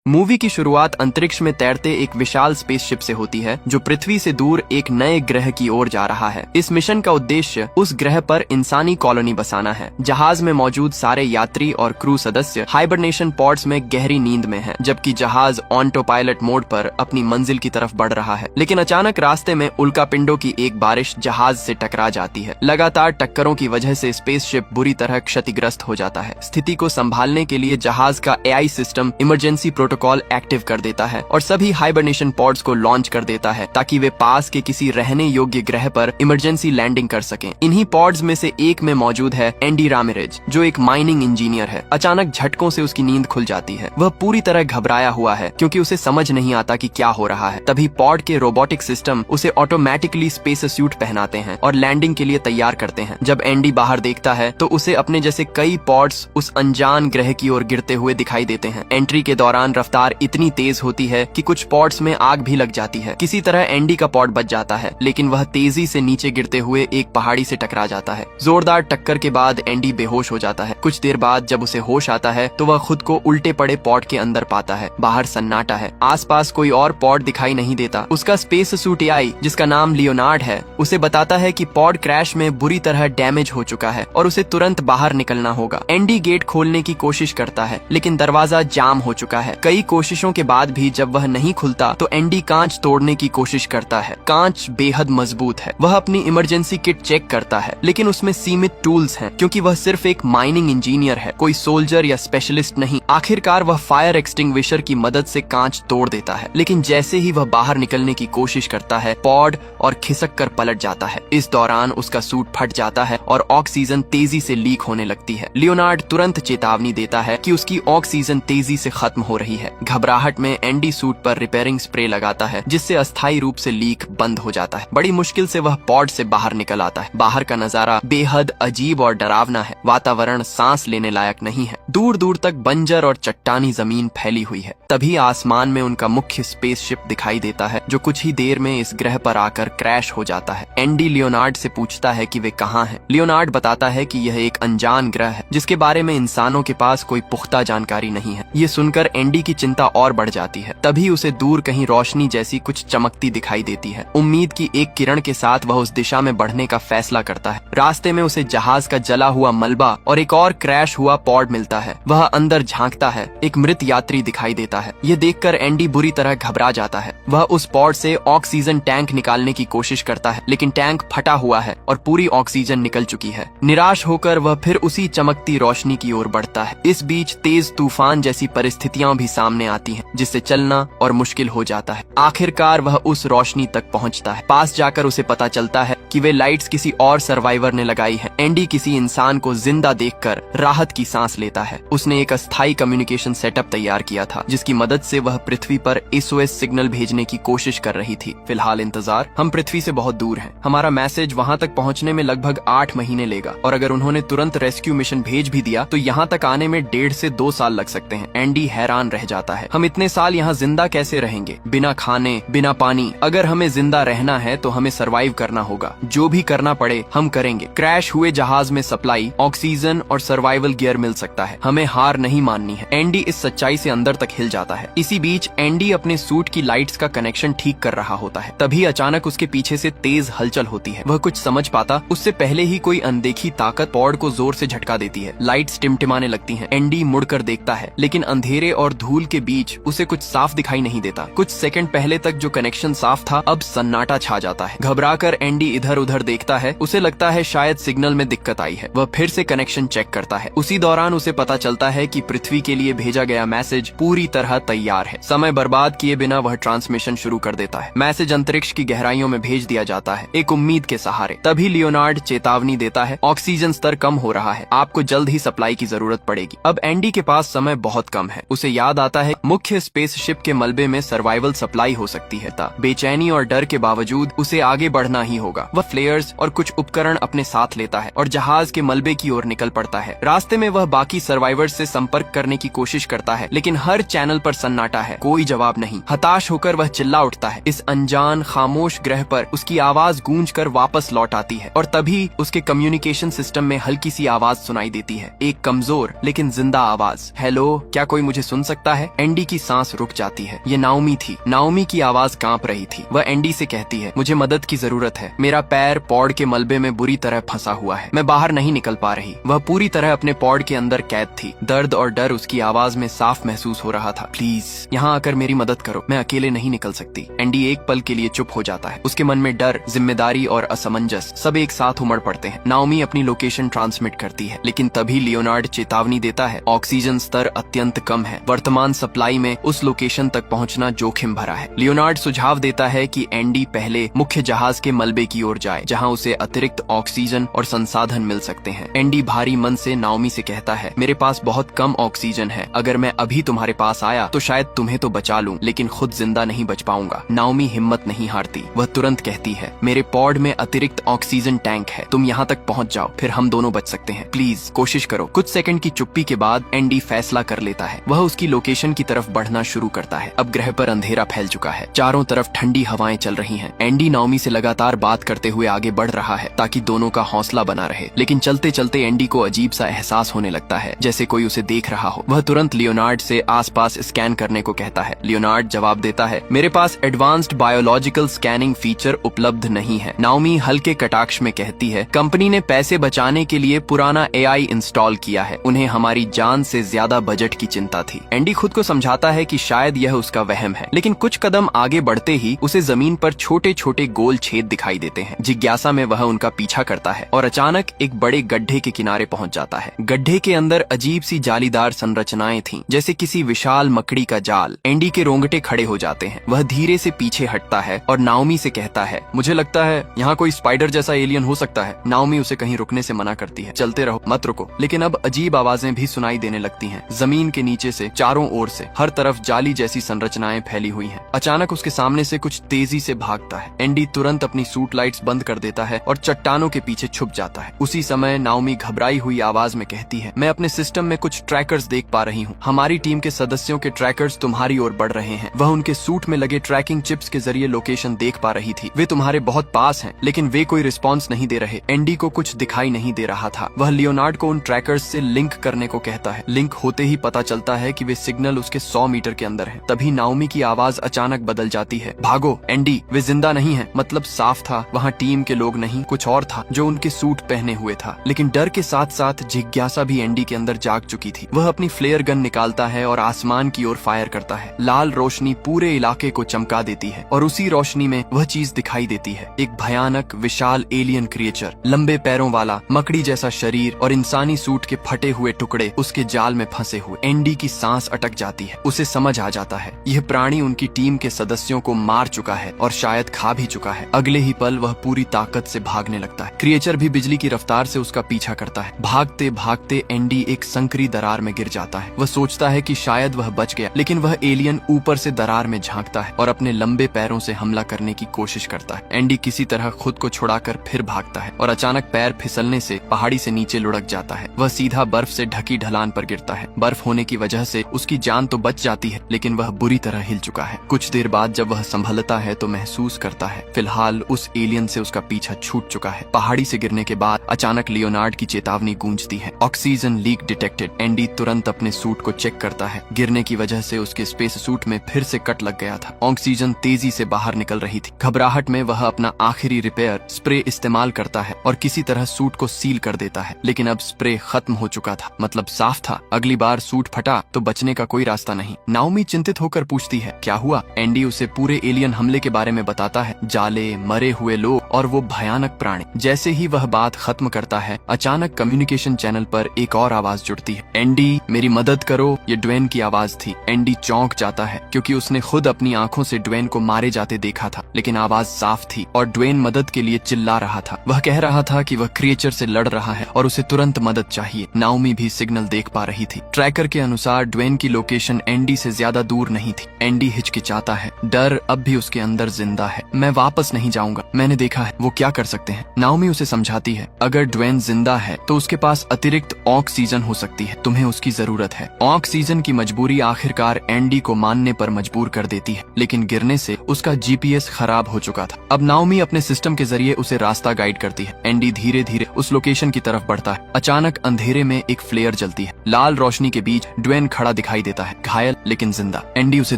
Movie की शुरुआत अंतरिक्ष में तैरते एक विशाल स्पेसशिप से होती है जो पृथ्वी से दूर एक नए ग्रह की ओर जा रहा है। इस मिशन का उद्देश्य उस ग्रह पर इंसानी कॉलोनी बसाना है। जहाज में मौजूद सारे यात्री और क्रू सदस्य हाइबरनेशन पॉड्स में गहरी नींद में हैं, जबकि जहाज ऑटो पायलट मोड पर अपनी मंजिल की तरफ बढ़ रहा है। लेकिन अचानक रास्ते में उल्कापिंडों की एक बारिश जहाज से टकरा जाती है। लगातार टक्करों की वजह से स्पेसशिप बुरी तरह क्षतिग्रस्त हो जाता है। स्थिति को संभालने के लिए जहाज का AI system emergency protocol active कर देता है और सभी हाइबरनेशन पॉड्स को लॉन्च कर देता है ताकि वे पास के किसी रहने योग्य ग्रह पर इमरजेंसी लैंडिंग कर सकें। इन्हीं पॉड्स में से एक में मौजूद है एंडी रामिरेज, जो एक माइनिंग इंजीनियर है। अचानक झटकों से उसकी नींद खुल जाती है। वह पूरी तरह घबराया हुआ है क्योंकि उसे समझ नहीं आता कि क्या हो रहा है। तभी पॉड के रोबोटिक सिस्टम उसे ऑटोमेटिकली स्पेस सूट पहनाते हैं और लैंडिंग के लिए तैयार करते हैं। जब एंडी बाहर देखता है तो उसे अपने जैसे कई पॉड्स उस अनजान ग्रह की ओर गिरते हुए दिखाई देते हैं। एंट्री के दौरान रफ्तार इतनी तेज होती है कि कुछ पॉड्स में आग भी लग जाती है। किसी तरह एंडी का पॉड बच जाता है, लेकिन वह तेजी से नीचे गिरते हुए एक पहाड़ी से टकरा जाता है। जोरदार टक्कर के बाद एंडी बेहोश हो जाता है। कुछ देर बाद जब उसे होश आता है तो वह खुद को उल्टे पड़े पॉड के अंदर पाता है। बाहर सन्नाटा है। आसपास कोई और पॉड दिखाई नहीं देता। उसका स्पेस सूट एआई, जिसका नाम लियोनार्ड है, उसे बताता है कि पॉड क्रैश में बुरी तरह डैमेज हो चुका है और उसे तुरंत बाहर निकलना होगा। एंडी गेट खोलने की कोशिश करता है, लेकिन दरवाजा जाम हो चुका है। कई कोशिशों के बाद भी जब वह नहीं खुलता तो एंडी कांच तोड़ने की कोशिश करता है। कांच बेहद मजबूत है। वह अपनी इमरजेंसी किट चेक करता है, लेकिन उसमें सीमित टूल्स हैं क्योंकि वह सिर्फ एक माइनिंग इंजीनियर है, कोई सोल्जर या स्पेशलिस्ट नहीं। आखिरकार वह फायर एक्सटिंग्विशर की मदद से कांच तोड़ देता है, लेकिन जैसे ही वह बाहर निकलने की कोशिश करता है, पॉड और खिसक कर पलट जाता है। इस दौरान उसका सूट फट जाता है और ऑक्सीजन तेजी से लीक होने लगती है। लियोनार्ड तुरंत चेतावनी देता है कि उसकी ऑक्सीजन तेजी से खत्म हो रही है। घबराहट में एंडी सूट पर रिपेयरिंग स्प्रे लगाता है, जिससे अस्थायी रूप से लीक बंद हो जाता है। बड़ी मुश्किल से वह पॉड से बाहर निकल आता है। बाहर का नजारा बेहद अजीब और डरावना है। वातावरण सांस लेने लायक नहीं है। दूर दूर तक बंजर और चट्टानी जमीन फैली हुई है। तभी आसमान में उनका मुख्य स्पेसशिप दिखाई देता है, जो कुछ ही देर में इस ग्रह पर आकर क्रैश हो जाता है। एंडी लियोनार्ड से पूछता है कि वे कहाँ हैं। लियोनार्ड बताता है कि यह एक अनजान ग्रह है, जिसके बारे में इंसानों के पास कोई पुख्ता जानकारी नहीं है। ये सुनकर एंडी की चिंता और बढ़ जाती है। तभी उसे दूर कहीं रोशनी जैसी कुछ चमकती दिखाई देती है। उम्मीद की एक किरण के साथ वह उस दिशा में बढ़ने का फैसला करता है। रास्ते में उसे जहाज का जला हुआ मलबा और एक और क्रैश हुआ पॉड मिलता है। वह अंदर झांकता है। एक मृत यात्री दिखाई देता है। ये देखकर एंडी बुरी तरह घबरा जाता है। वह उस पॉड से ऑक्सीजन टैंक निकालने की कोशिश करता है, लेकिन टैंक फटा हुआ है और पूरी ऑक्सीजन निकल चुकी है। निराश होकर वह फिर उसी चमकती रोशनी की ओर बढ़ता है। इस बीच तेज तूफान जैसी परिस्थितियां भी सामने आती हैं, जिससे चलना और मुश्किल हो जाता है। आखिरकार वह उस रोशनी तक पहुंचता है। पास जाकर उसे पता चलता है कि वे लाइट्स किसी और सर्वाइवर ने लगाई हैं। एंडी किसी इंसान को जिंदा देखकर राहत की सांस लेता है। उसने एक अस्थायी कम्युनिकेशन सेटअप तैयार किया था, जिसकी मदद से वह पृथ्वी पर एसओएस सिग्नल भेजने की कोशिश कर रही थी। फिलहाल इंतजार, हम पृथ्वी से बहुत दूर हैं। हमारा मैसेज वहां तक पहुंचने में लगभग 8 महीने लेगा, और अगर उन्होंने तुरंत रेस्क्यू मिशन भेज भी दिया तो यहाँ तक आने में 1.5 से 2 साल लग सकते हैं। एंडी हैरान रह जाता है। हम इतने साल यहाँ जिंदा कैसे रहेंगे, बिना खाने बिना पानी? अगर हमें जिंदा रहना है तो हमें सरवाइव करना होगा। जो भी करना पड़े हम करेंगे। क्रैश हुए जहाज में सप्लाई, ऑक्सीजन और सर्वाइवल गियर मिल सकता है। हमें हार नहीं माननी है। एंडी इस सच्चाई से अंदर तक हिल जाता है। इसी बीच एंडी अपने सूट की लाइट्स का कनेक्शन ठीक कर रहा होता है। तभी अचानक उसके पीछे से तेज हलचल होती है। वह कुछ समझ पाता उससे पहले ही कोई अनदेखी ताकत पॉड को जोर से झटका देती है। लाइट्स टिमटिमाने लगती हैं। एंडी मुड़कर देखता है, लेकिन अंधेरे और धूल के बीच उसे कुछ साफ दिखाई नहीं देता। कुछ सेकंड पहले तक जो कनेक्शन साफ था, अब सन्नाटा छा जाता है। घबराकर एंडी इधर उधर देखता है। उसे लगता है शायद सिग्नल में दिक्कत आई है। वह फिर से कनेक्शन चेक करता है। उसी दौरान उसे पता चलता है कि पृथ्वी के लिए भेजा गया मैसेज पूरी तरह तैयार है। समय बर्बाद किए बिना वह ट्रांसमिशन शुरू कर देता है। मैसेज अंतरिक्ष की गहराइयों में भेज दिया जाता है, एक उम्मीद के सहारे। तभी लियोनार्ड चेतावनी देता है, ऑक्सीजन स्तर कम हो रहा है, आपको जल्द ही सप्लाई की जरूरत पड़ेगी। अब एंडी के पास समय बहुत कम है। उसे याद आता है मुख्य स्पेसशिप के मलबे में सर्वाइवल सप्लाई हो सकती है। बेचैनी और डर के बावजूद उसे आगे बढ़ना ही होगा। वह फ्लेयर्स और कुछ उपकरण अपने साथ लेता है और जहाज के मलबे की ओर निकल पड़ता है। रास्ते में वह बाकी सर्वाइवर्स से संपर्क करने की कोशिश करता है, लेकिन हर चैनल पर सन्नाटा है, कोई जवाब नहीं। हताश होकर वह चिल्ला उठता है। इस अनजान खामोश ग्रह पर उसकी आवाज गूंजकर वापस लौट आती है और तभी उसके कम्युनिकेशन सिस्टम में हल्की सी आवाज सुनाई देती है, एक कमजोर लेकिन जिंदा आवाज। हेलो, क्या कोई मुझे सुन सकता है एंडी की सांस रुक जाती है। ये नाओमी थी। नाओमी की आवाज कांप रही थी। वह एंडी से कहती है, मुझे मदद की जरूरत है। मेरा पैर पॉड के मलबे में बुरी तरह फंसा हुआ है। मैं बाहर नहीं निकल पा रही। वह पूरी तरह अपने पॉड के अंदर कैद थी। दर्द और डर उसकी आवाज में साफ महसूस हो रहा था। प्लीज यहाँ आकर मेरी मदद करो, मैं अकेले नहीं निकल सकती। एंडी एक पल के लिए चुप हो जाता है। उसके मन में डर, जिम्मेदारी और असमंजस सब एक साथ उमड़ पड़ते हैं। नाओमी अपनी लोकेशन ट्रांसमिट करती है, लेकिन तभी लियोनार्ड चेतावनी देता है, ऑक्सीजन स्तर अत्यंत कम है। वर्तमान सप्लाई में उस लोकेशन तक पहुंचना जोखिम भरा है। लियोनार्ड सुझाव देता है कि एंडी पहले मुख्य जहाज के मलबे की ओर जाए, जहां उसे अतिरिक्त ऑक्सीजन और संसाधन मिल सकते हैं। एंडी भारी मन से नाओमी से कहता है, मेरे पास बहुत कम ऑक्सीजन है। अगर मैं अभी तुम्हारे पास आया तो शायद तुम्हें तो बचा लूं, लेकिन खुद जिंदा नहीं बच पाऊंगा। नाओमी हिम्मत नहीं हारती। वह तुरंत कहती है, मेरे पॉड में अतिरिक्त ऑक्सीजन टैंक है, तुम यहाँ तक पहुँच जाओ, फिर हम दोनों बच सकते हैं। प्लीज कोशिश करो। कुछ सेकंड की चुप्पी के बाद एंडी फैसला कर लेता है। वह उसकी लोकेशन की तरफ बढ़ना शुरू करता है। अब ग्रह पर अंधेरा फैल चुका है। चारों तरफ ठंडी हवाएं चल रही हैं। एंडी नाओमी से लगातार बात करते हुए आगे बढ़ रहा है ताकि दोनों का हौसला बना रहे, लेकिन चलते चलते एंडी को अजीब सा एहसास होने लगता है, जैसे कोई उसे देख रहा हो। वह तुरंत लियोनार्ड से आसपास स्कैन करने को कहता है। लियोनार्ड जवाब देता है, मेरे पास एडवांस्ड बायोलॉजिकल स्कैनिंग फीचर उपलब्ध नहीं है। नाओमी हल्के कटाक्ष में कहती है, कंपनी ने पैसे बचाने के लिए पुराना AI इंस्टॉल किया है। उन्हें हमारी जान से ज्यादा बजट की चिंता थी। एंडी खुद को समझाता है कि शायद यह उसका वहम है, लेकिन कुछ कदम आगे बढ़ते ही उसे जमीन पर छोटे छोटे गोल छेद दिखाई देते हैं। जिज्ञासा में वह उनका पीछा करता है और अचानक एक बड़े गड्ढे के किनारे पहुंच जाता है। गड्ढे के अंदर अजीब सी जालीदार संरचनाएं थीं, जैसे किसी विशाल मकड़ी का जाल। एंडी के रोंगटे खड़े हो जाते हैं। वह धीरे से पीछे हटता है और नाओमी से कहता है, मुझे लगता है यहाँ कोई स्पाइडर जैसा एलियन हो सकता है। नाओमी उसे कहीं रुकने से मना करती है, चलते रहो, मत रुको। लेकिन अब अजीब आवाजें भी सुनाई देने लगती हैं। जमीन के नीचे से, चारों ओर से, हर तरफ जाली जैसी संरचनाएं फैली हुई हैं। अचानक उसके सामने से कुछ तेजी से भागता है। एंडी तुरंत अपनी सूट लाइट्स बंद कर देता है और चट्टानों के पीछे छुप जाता है। उसी समय नाओमी घबराई हुई आवाज में कहती है, मैं अपने सिस्टम में कुछ ट्रैकर्स देख पा रही हूँ। हमारी टीम के सदस्यों के ट्रैकर्स तुम्हारी ओर बढ़ रहे हैं। वह उनके सूट में लगे ट्रैकिंग चिप्स के जरिए लोकेशन देख पा रही थी। वे तुम्हारे बहुत पास हैं, लेकिन वे कोई रिस्पॉन्स नहीं दे रहे। एंडी को कुछ दिखाई नहीं दे रहा था। वह लियोनार्ड को उन ट्रैकर्स से लिंक करने को कहता है। लिंक होते ही पता चलता है कि वे सिग्नल उसके 100 मीटर के अंदर है। तभी नाओमी की आवाज अचानक बदल जाती है, भागो एंडी, वे जिंदा नहीं है। मतलब साफ था, वहाँ टीम के लोग नहीं, कुछ और था जो उनके सूट पहने हुए था। लेकिन डर के साथ साथ जिज्ञासा भी एंडी के अंदर जाग चुकी थी। वह अपनी फ्लेयर गन निकालता है और आसमान की ओर फायर करता है। लाल रोशनी पूरे इलाके को चमका देती है और उसी रोशनी में वह चीज दिखाई देती है, एक भयानक विशाल एलियन क्रिएचर, लंबे पैरों वाला, मकड़ी जैसा शरीर और इंसानी सूट के फटे हुए टुकड़े उसके जाल में फंसे हुए। एंडी की सांस अटक जाती है। उसे समझ आ जाता है यह प्राणी उनकी टीम के सदस्यों को मार चुका है और शायद खा भी चुका है। अगले ही पल वह पूरी ताकत से भागने लगता है। क्रिएचर भी बिजली की रफ्तार से उसका पीछा करता है। भागते भागते एंडी एक संकरी दरार में गिर जाता है। वह सोचता है कि शायद वह बच गया, लेकिन वह एलियन ऊपर से दरार में झांकता है और अपने लंबे पैरों से हमला करने की कोशिश करता है। एंडी किसी तरह खुद को छुड़ाकर फिर भागता है और अचानक पैर फिसलने से पहाड़ी से नीचे लुढ़क जाता है। वह सीधा बर्फ से ढकी ढलान पर गिरता है। बर्फ होने की वजह से उसकी जान तो बच जाती है, लेकिन वह बुरी तरह हिल चुका है। कुछ देर बाद जब वह संभलता है तो महसूस करता है फिलहाल उस एलियन से उसका पीछा छूट चुका है। पहाड़ी से गिरने के बाद अचानक लियोनार्ड की चेतावनी गूंजती है, ऑक्सीजन लीक डिटेक्टेड। एंडी तुरंत अपने सूट को चेक करता है। गिरने की वजह से उसके स्पेस सूट में फिर से कट लग गया था। ऑक्सीजन तेजी से बाहर निकल रही थी। घबराहट में वह अपना आखिरी रिपेयर स्प्रे इस्तेमाल करता है और किसी तरह सूट को सील कर देता है, लेकिन अब स्प्रे खत्म हो चुका था। मतलब साफ था, अगली बार सूट फटा तो बचने का कोई रास्ता नहीं। नाओमी चिंतित होकर पूछती है, क्या हुआ? एंडी उसे पूरे एलियन हमले के बारे में बताता है, जाले, मरे हुए लोग और वो भयानक प्राणी। जैसे ही वह बात खत्म करता है, अचानक कम्युनिकेशन चैनल पर एक और आवाज जुड़ती है, एंडी मेरी मदद करो। ये ड्वेन की आवाज थी। एंडी चौंक जाता है क्योंकि उसने खुद अपनी आंखों से ड्वेन को मारे जाते देखा था, लेकिन आवाज साफ थी और ड्वेन मदद के लिए चिल्ला रहा था। वह कह रहा था कि वह क्रिएचर से लड़ रहा है और उसे तुरंत मदद चाहिए। नाओमी भी सिग्नल देख पा रही थी। ट्रैकर के अनुसार ड्वेन की लोकेशन एंडी से ज्यादा दूर नहीं थी। एंडी हिचकिचाता है, डर अब भी उसके अंदर जिंदा है। मैं वापस नहीं जाऊंगा, मैंने देखा है वो क्या कर सकते हैं। नाओमी उसे समझाती है, अगर ड्वेन जिंदा है तो उसके पास अतिरिक्त ऑक्सीजन हो सकती है, तुम्हें उसकी जरूरत है। ऑक्सीजन की मजबूरी आखिरकार एंडी को मानने पर मजबूर कर देती है, लेकिन गिरने से उसका जीपीएस खराब हो चुका था। अब नाओमी अपने सिस्टम के जरिए उसे रास्ता गाइड करती है। एंडी धीरे धीरे उस लोकेशन की तरफ बढ़ता है। अचानक अंधेरे में एक फ्लेयर जलती है। लाल रोशनी के बीच ड्वेन खड़ा दिखाई देता है, घायल लेकिन जिंदा। एंडी उसे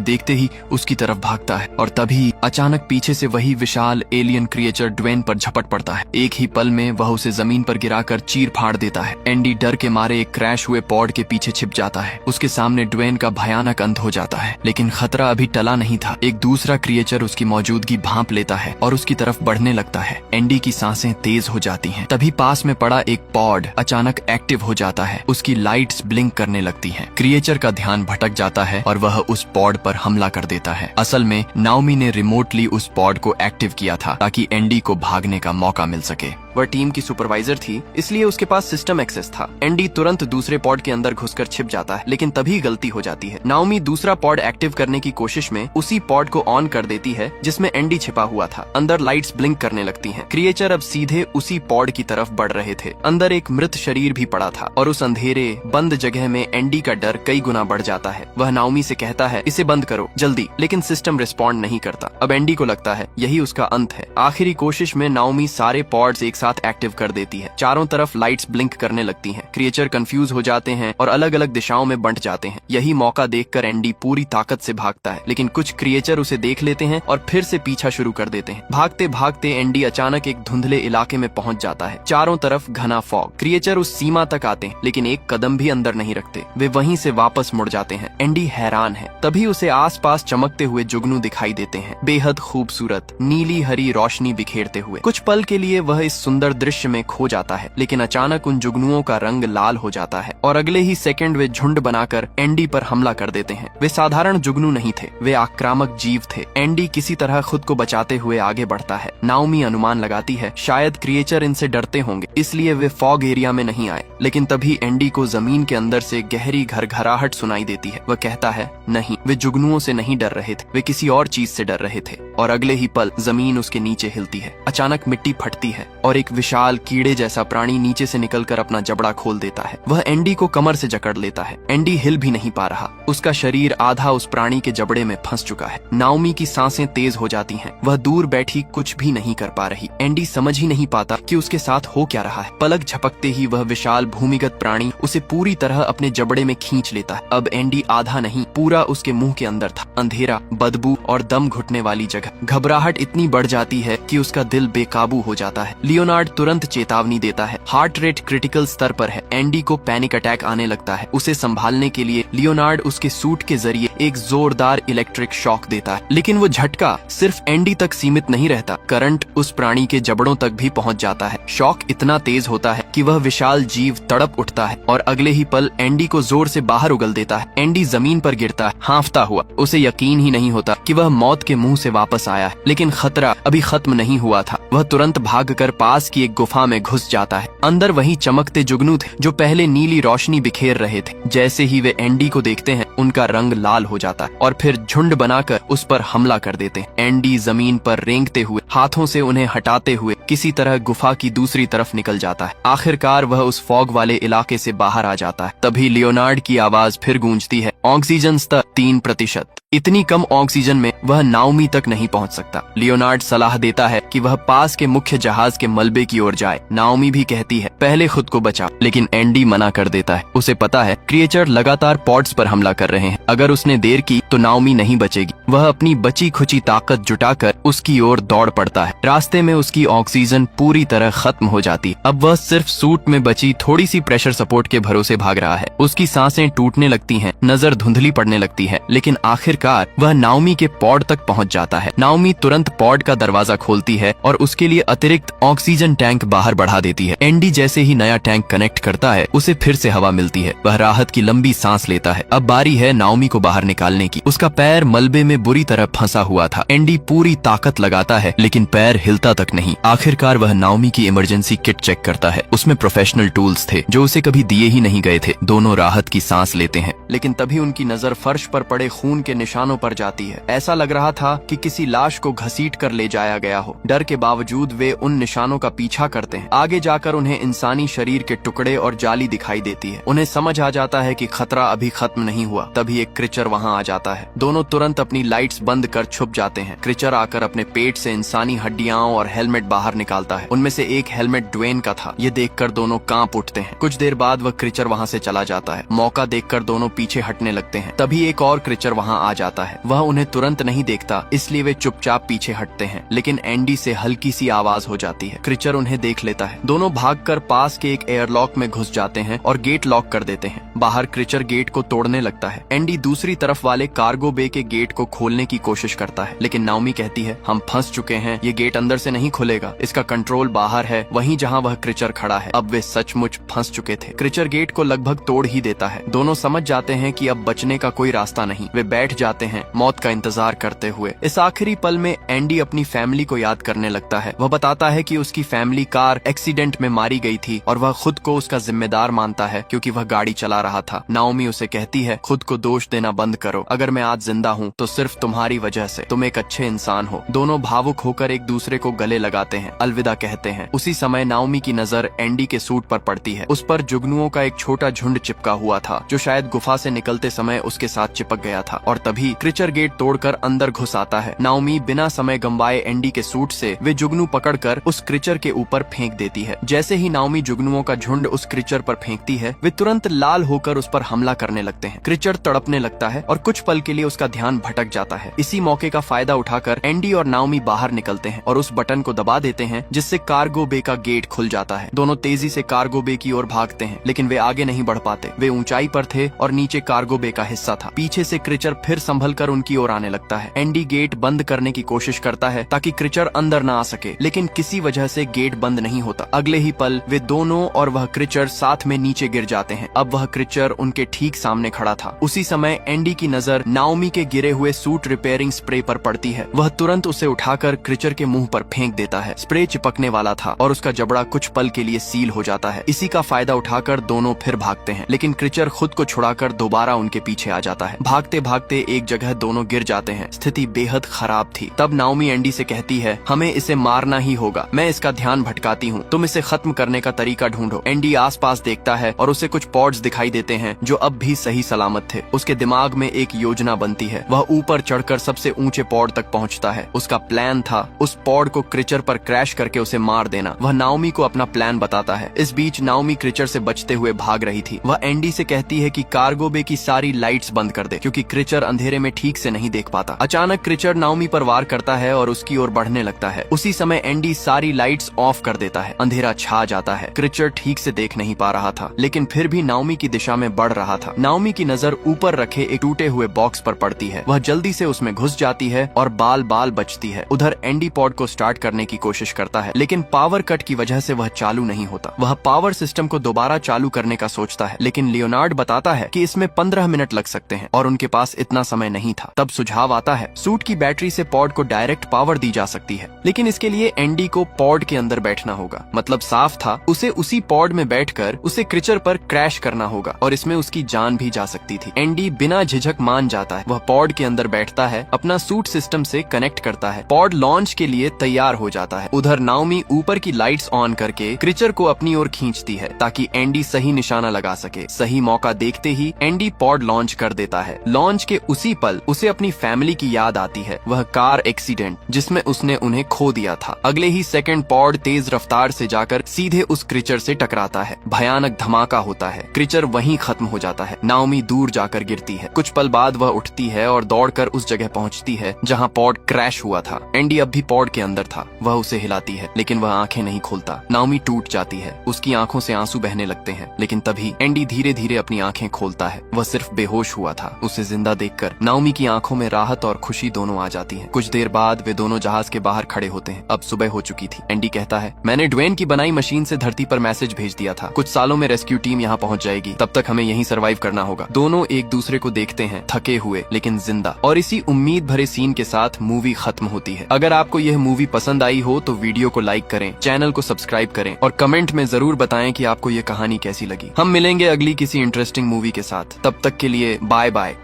देखते ही उसकी तरफ भागता है और तभी अचानक पीछे से वही विशाल एलियन क्रिएचर ड्वेन पर झपट पड़ता है। एक ही पल में वह उसे जमीन पर गिराकर चीर फाड़ देता है। एंडी डर के मारे एक क्रैश हुए पॉड के पीछे छिप जाता है। उसके सामने ड्वेन का भयानक अंत हो जाता है, लेकिन खतरा अभी टला नहीं था। एक दूसरा क्रिएचर उसकी मौजूदगी भांप लेता है और उसकी तरफ बढ़ने लगता है। एंडी की सांसें तेज हो जाती हैं। तभी पास में पड़ा एक पॉड अचानक एक्टिव हो जाता है। उसकी लाइट्स ब्लिंक करने लगती हैं। क्रिएचर का ध्यान भटक जाता है और वह उस पॉड पर हमला कर देता है। असल में नाओमी ने रिमोटली उस पॉड को एक्टिव किया था ताकि एंडी को भागने का मौका मिल सके। वह टीम की सुपरवाइजर थी, इसलिए उसके पास सिस्टम एक्सेस था। एंडी तुरंत दूसरे पॉड के अंदर घुसकर छिप जाता है, लेकिन तभी गलती हो जाती है। नाओमी दूसरा पॉड एक्टिव करने की कोशिश में उसी पॉड को ऑन कर देती है जिसमें एंडी छिपा हुआ था। अंदर लाइट्स ब्लिंक करने लगती हैं। क्रिएचर अब सीधे उसी पॉड की तरफ बढ़ रहे थे। अंदर एक मृत शरीर भी पड़ा था और उस अंधेरे बंद जगह में एंडी का डर कई गुना बढ़ जाता है। वह नाओमी से कहता है, इसे बंद करो जल्दी, लेकिन सिस्टम रिस्पॉन्ड नहीं करता। अब एंडी को लगता है यही उसका अंत है। आखिरी कोशिश में नाओमी सारे पॉड्स एक साथ एक्टिव कर देती है। चारों तरफ लाइट्स ब्लिंक करने लगती हैं। क्रिएचर कंफ्यूज हो जाते हैं और अलग अलग दिशाओं में बंट जाते हैं। यही मौका देखकर एंडी पूरी ताकत से भागता है, लेकिन कुछ क्रिएचर उसे देख लेते हैं और फिर से पीछा शुरू कर देते हैं। भागते भागते एंडी अचानक एक धुंधले इलाके में पहुंच जाता है। चारों तरफ घना फॉग। क्रिएचर उस सीमा तक आते हैं, लेकिन एक कदम भी अंदर नहीं रखते। वे वहीं से वापस मुड़ जाते हैं। एंडी हैरान है। तभी उसे आसपास चमकते हुए जुगनू दिखाई देते हैं, बेहद खूबसूरत नीली हरी रोशनी बिखेरते हुए। कुछ पल के लिए वह इस सुंदर दृश्य में खो जाता है, लेकिन अचानक उन जुगनुओं का रंग लाल हो जाता है और अगले ही सेकंड वे झुंड बनाकर एंडी पर हमला कर देते हैं। वे साधारण जुगनू नहीं थे, वे आक्रामक जीव थे। एंडी किसी तरह खुद को बचाते हुए आगे बढ़ता है। नाओमी अनुमान लगाती है शायद क्रिएचर इनसे डरते होंगे, इसलिए वे फॉग एरिया में नहीं आए। लेकिन तभी एंडी को जमीन के अंदर से गहरी घरघराहट सुनाई देती है। वह कहता है, नहीं, वे जुगनुओं से नहीं डर रहे थे, वे किसी और चीज से डर रहे थे। और अगले ही पल जमीन उसके नीचे हिलती है। अचानक मिट्टी फटती है और एक विशाल कीड़े जैसा प्राणी नीचे से निकलकर अपना जबड़ा खोल देता है। वह एंडी को कमर से जकड़ लेता है। एंडी हिल भी नहीं पा रहा। उसका शरीर आधा उस प्राणी के जबड़े में फंस चुका है। नाओमी की सांसें तेज हो जाती हैं। वह दूर बैठी कुछ भी नहीं कर पा रही। एंडी समझ ही नहीं पाता कि उसके साथ हो क्या रहा है। पलक झपकते ही वह विशाल भूमिगत प्राणी उसे पूरी तरह अपने जबड़े में खींच लेता है। अब एंडी आधा नहीं, पूरा उसके मुंह के अंदर था। अंधेरा, बदबू और दम घुटने वाली जगह। घबराहट इतनी बढ़ जाती है कि उसका दिल बेकाबू हो जाता है। लियोनार्ड तुरंत चेतावनी देता है, हार्ट रेट क्रिटिकल स्तर पर है। एंडी को पैनिक अटैक आने लगता है। उसे संभालने के लिए लियोनार्ड उसके सूट के जरिए एक जोरदार इलेक्ट्रिक शॉक देता है, लेकिन वो झटका सिर्फ एंडी तक सीमित नहीं रहता। करंट उस प्राणी के जबड़ों तक भी पहुंच जाता है। शॉक इतना तेज होता है कि वह विशाल जीव तड़प उठता है और अगले ही पल एंडी को जोर से बाहर उगल देता है। एंडी जमीन पर गिरता है, हांफता हुआ। उसे यकीन ही नहीं होता कि वह मौत के मुंह से वापस आया है, लेकिन खतरा अभी खत्म नहीं हुआ था। वह तुरंत भागकर पास की एक गुफा में घुस जाता है। अंदर वही चमकते जुगनू थे जो पहले नीली रोशनी बिखेर रहे थे। जैसे ही वे एंडी को देखते हैं, उनका रंग लाल हो जाता है और फिर झुंड बनाकर उस पर हमला कर देते हैं। एंडी जमीन पर रेंगते हुए, हाथों से उन्हें हटाते हुए किसी तरह गुफा की दूसरी तरफ निकल जाता है। आखिरकार वह उस फॉग वाले इलाके से बाहर आ जाता है। तभी लियोनार्ड की आवाज फिर गूंजती है, ऑक्सीजन स्तर 3%। इतनी कम ऑक्सीजन में वह नाओमी तक नहीं पहुंच सकता। लियोनार्ड सलाह देता है कि वह पास के मुख्य जहाज के मलबे की ओर जाए। नाओमी भी कहती है, पहले खुद को बचा, लेकिन एंडी मना कर देता है। उसे पता है क्रिएचर लगातार पॉड्स पर हमला कर रहे हैं। अगर उसने देर की तो नाओमी नहीं बचेगी। वह अपनी बची खुची ताकत जुटाकर उसकी ओर दौड़ पड़ता है। रास्ते में उसकी ऑक्सीजन पूरी तरह खत्म हो जाती। अब वह सिर्फ सूट में बची थोड़ी सी प्रेशर सपोर्ट के भरोसे भाग रहा है। उसकी सांसें टूटने लगती हैं, नजर धुंधली पड़ने लगती है, लेकिन आखिरकार वह नाओमी के पॉड तक पहुंच जाता है। नाओमी तुरंत पॉड का दरवाजा खोलती है और उसके लिए अतिरिक्त ऑक्सीजन टैंक बाहर बढ़ा देती है। एंडी जैसे ही नया टैंक कनेक्ट करता है, उसे फिर से हवा मिलती है। वह राहत की लंबी सांस लेता है। अब बारी है नाओमी को बाहर निकालने की। उसका पैर मलबे में बुरी तरह फंसा हुआ था। एंडी पूरी ताकत लगाता है, लेकिन पैर हिलता तक नहीं। आखिरकार वह नाओमी की इमरजेंसी किट चेक करता है। उसमें प्रोफेशनल टूल्स थे जो उसे कभी दिए ही नहीं गए थे। दोनों राहत की सांस लेते हैं, लेकिन तभी उनकी नजर फर्श पर पड़े खून के निशानों पर जाती है। ऐसा लग रहा था कि किसी लाश को घसीट कर ले जाया गया हो। डर के बावजूद वे उन निशानों का पीछा करते हैं। आगे जाकर उन्हें इंसानी शरीर के टुकड़े और जाली दिखाई देती है। उन्हें समझ आ जाता है कि खतरा अभी खत्म नहीं हुआ। तभी एक क्रीचर वहां आ जाता है। दोनों तुरंत अपनी लाइट्स बंद कर छुप जाते हैं। क्रीचर आकर अपने पेट से इंसानी हड्डियां और हेलमेट बाहर निकालता है। उनमें से एक हेलमेट ड्वेन का था। ये देखकर दोनों कांप उठते हैं। कुछ देर बाद वह क्रीचर वहां से चला जाता है। मौका देखकर दोनों पीछे हटने लगते हैं। तभी एक और क्रीचर वहां आ जाता है। वह उन्हें तुरंत नहीं देखता, इसलिए वे चुपचाप पीछे हटते हैं। लेकिन एंडी से हल्की सी आवाज हो जाती है। क्रीचर उन्हें देख लेता है। दोनों भागकर पास के एक एयरलॉक में घुस जाते हैं और गेट लॉक कर देते हैं। बाहर क्रीचर गेट को तोड़ने लगता है। एंडी दूसरी तरफ वाले कार्गो बे के गेट को खोलने की कोशिश करता है, लेकिन नाओमी कहती है, हम फंस चुके हैं, ये गेट अंदर से नहीं खुलेगा, इसका कंट्रोल बाहर है, वहीं जहां वह क्रीचर खड़ा है। अब वे सचमुच फंस चुके थे। क्रीचर गेट को लगभग तोड़ ही देता है। दोनों समझ जाते हैं कि अब बचने का कोई रास्ता नहीं। वे बैठ जाते हैं, मौत का इंतजार करते हुए। इस आखिरी पल में एंडी अपनी फैमिली को याद करने लगता है। वह बताता है कि उसकी फैमिली कार एक्सीडेंट में मारी गई थी और वह खुद को उसका जिम्मेदार मानता है क्योंकि वह गाड़ी चला रहा था। नाओमी उसे कहती है, खुद को दोष देना बंद करो। अगर मैं आज जिंदा हूँ तो सिर्फ तुम्हारी वजह से। तुम एक अच्छे इंसान हो। दोनों भावुक होकर एक दूसरे को गले लगाते हैं, अलविदा कहते हैं। उसी समय नाओमी की नजर एंडी के सूट पर पड़ती है। उस पर जुगनुओं का एक छोटा झुंड चिपका हुआ था जो शायद गुफा से निकलते समय उसके साथ चिपक गया था। और तभी क्रीचर गेट तोड़कर अंदर घुस आता है। नाओमी बिना समय गंवाए एंडी के सूट से वे जुगनू पकड़कर उस क्रीचर के ऊपर फेंक देती है। जैसे ही नाओमी जुगनुओं का झुंड उस क्रीचर पर फेंकती है, वे तुरंत लाल होकर उस पर हमला करने लगते हैं। क्रीचर तड़पने लगता है और कुछ पल के लिए उसका ध्यान भटक जाता है। इसी मौके का फायदा उठाकर एंडी और नाओमी बाहर निकलते हैं और उस बटन को दबा देते हैं जिससे कार्गो बे का गेट खुल जाता है। दोनों तेजी से कार्गो बे की ओर भागते हैं, लेकिन वे आगे नहीं बढ़ पाते। वे ऊंचाई पर थे और नीचे कार्गो बे का हिस्सा था। पीछे से क्रीचर फिर संभल कर उनकी ओर आने लगता है। एंडी गेट बंद करने की कोशिश करता है ताकि क्रीचर अंदर न आ सके, लेकिन किसी वजह से गेट बंद नहीं होता। अगले ही पल वे दोनों और वह क्रीचर साथ में नीचे गिर जाते हैं। अब वह क्रीचर उनके ठीक सामने खड़ा था। उसी समय एंडी की नजर नाओमी के गिरे हुए सूट रिपेयरिंग स्प्रे पर पड़ती है। वह तुरंत उसे उठाकर क्रीचर के मुंह पर फेंक देता है। स्प्रे चिपकने वाला था और उसका जबड़ा कुछ पल के लिए सील हो जाता है। इसी का फायदा उठाकर दोनों फिर भागते हैं, लेकिन क्रीचर खुद को छुड़ाकर दोबारा उनके पीछे आ जाता है। भागते भागते एक जगह दोनों गिर जाते हैं। स्थिति बेहद खराब थी। तब नाओमी एंडी से कहती है, हमें इसे मारना ही होगा। मैं इसका ध्यान भटकाती हूँ, तुम इसे खत्म करने का तरीका ढूंढो। एंडी आसपास देखता है और उसे कुछ पॉड्स दिखाई देते हैं जो अब भी सही सलामत थे। उसके दिमाग में एक योजना बनती है। वह ऊपर चढ़कर सबसे ऊंचे पॉड तक पहुंचता है। उसका प्लान था उस पॉड को क्रीचर पर क्रैश करके उसे मार देना। वह नाओमी को अपना प्लान बताता है। इस बीच नाओमी क्रीचर से बचते हुए भाग रही थी। वह एंडी से कहती है कि कार्गो बे की सारी लाइट्स बंद कर दे क्योंकि क्रीचर अंधेरे में ठीक से नहीं देख पाता। अचानक क्रीचर नाओमी पर वार करता है और उसकी ओर बढ़ने लगता है। उसी समय एंडी सारी लाइट्स ऑफ कर देता है। अंधेरा छा जाता है। क्रीचर ठीक से देख नहीं पा रहा था, लेकिन फिर भी नाओमी की दिशा में बढ़ रहा था। नाओमी की नजर ऊपर रखे एक टूटे हुए बॉक्स पर पड़ती है। वह जल्दी से उसमें घुस जाती है और बाल बाल बचती है। उधर एंडी पॉड को स्टार्ट करने की कोशिश करता है, लेकिन पावर कट की वजह से वह चालू नहीं होता। वह पावर सिस्टम को दोबारा चालू करने का सोचता है, लेकिन लियोनार्ड बताता है कि इसमें 15 मिनट लग सकते हैं और उनके पास इतना समय नहीं था। तब सुझाव आता है, सूट की बैटरी से पॉड को डायरेक्ट पावर दी जा सकती है, लेकिन इसके लिए एंडी को पॉड के अंदर बैठना होगा। मतलब साफ था, उसे उसी पॉड में बैठकर उसे क्रीचर पर क्रैश करना होगा और इसमें उसकी जान भी जा सकती थी। एंडी बिना झिझक मान जाता है। वह पॉड के अंदर बैठता है, अपना सूट सिस्टम से कनेक्ट करता है। पॉड लॉन्च के लिए तैयार हो जाता है। उधर नाओमी ऊपर की लाइट्स ऑन करके क्रीचर को अपनी ओर खींचती है ताकि एंडी सही निशाना लगा सके। सही मौका देखते ही एंडी पॉड लॉन्च कर देता है। लॉन्च के उसी पल उसे अपनी फैमिली की याद आती है, वह कार एक्सीडेंट जिसमें उसने उन्हें खो दिया था। अगले ही सेकंड पॉड तेज रफ्तार से जाकर सीधे उस क्रीचर से टकराता है। भयानक धमाका होता है। क्रीचर वहीं खत्म हो जाता है। नाओमी दूर जाकर गिरती है। कुछ पल बाद वह उठती है और दौड़कर उस जगह पहुंचती है जहां पॉड क्रैश हुआ था। एंडी अब भी पॉड के अंदर था। वह उसे हिलाती है, लेकिन वह आंखें नहीं खोलता। नाओमी टूट जाती है। उसकी आंखों से आंसू बहने लगते हैं, लेकिन तभी एंडी धीरे धीरे अपनी आंखें खोलता है। वह सिर्फ बेहोश हुआ था। उसे जिंदा देखकर नाओमी की आंखों में राहत और खुशी दोनों आ जाती है। कुछ देर बाद वे दोनों जहाज के बाहर खड़े होते हैं। अब सुबह हो चुकी थी। एंडी कहता है, मैंने ड्वेन की बनाई मशीन से धरती पर मैसेज भेज दिया था। कुछ सालों में रेस्क्यू टीम यहाँ पहुंच जाएगी, तब तक हमें यहीं सर्वाइव करना होगा। दोनों एक दूसरे को देखते हैं, थके हुए लेकिन जिंदा। और इसी उम्मीद भरे सीन के साथ मूवी खत्म होती है। अगर आपको यह मूवी पसंद आई हो तो वीडियो को लाइक करें, चैनल को सब्सक्राइब करें और कमेंट में जरूर बताएं कि आपको ये कहानी कैसी लगी। हम मिलेंगे अगली किसी इंटरेस्टिंग मूवी के साथ। तब तक के लिए बाय बाय।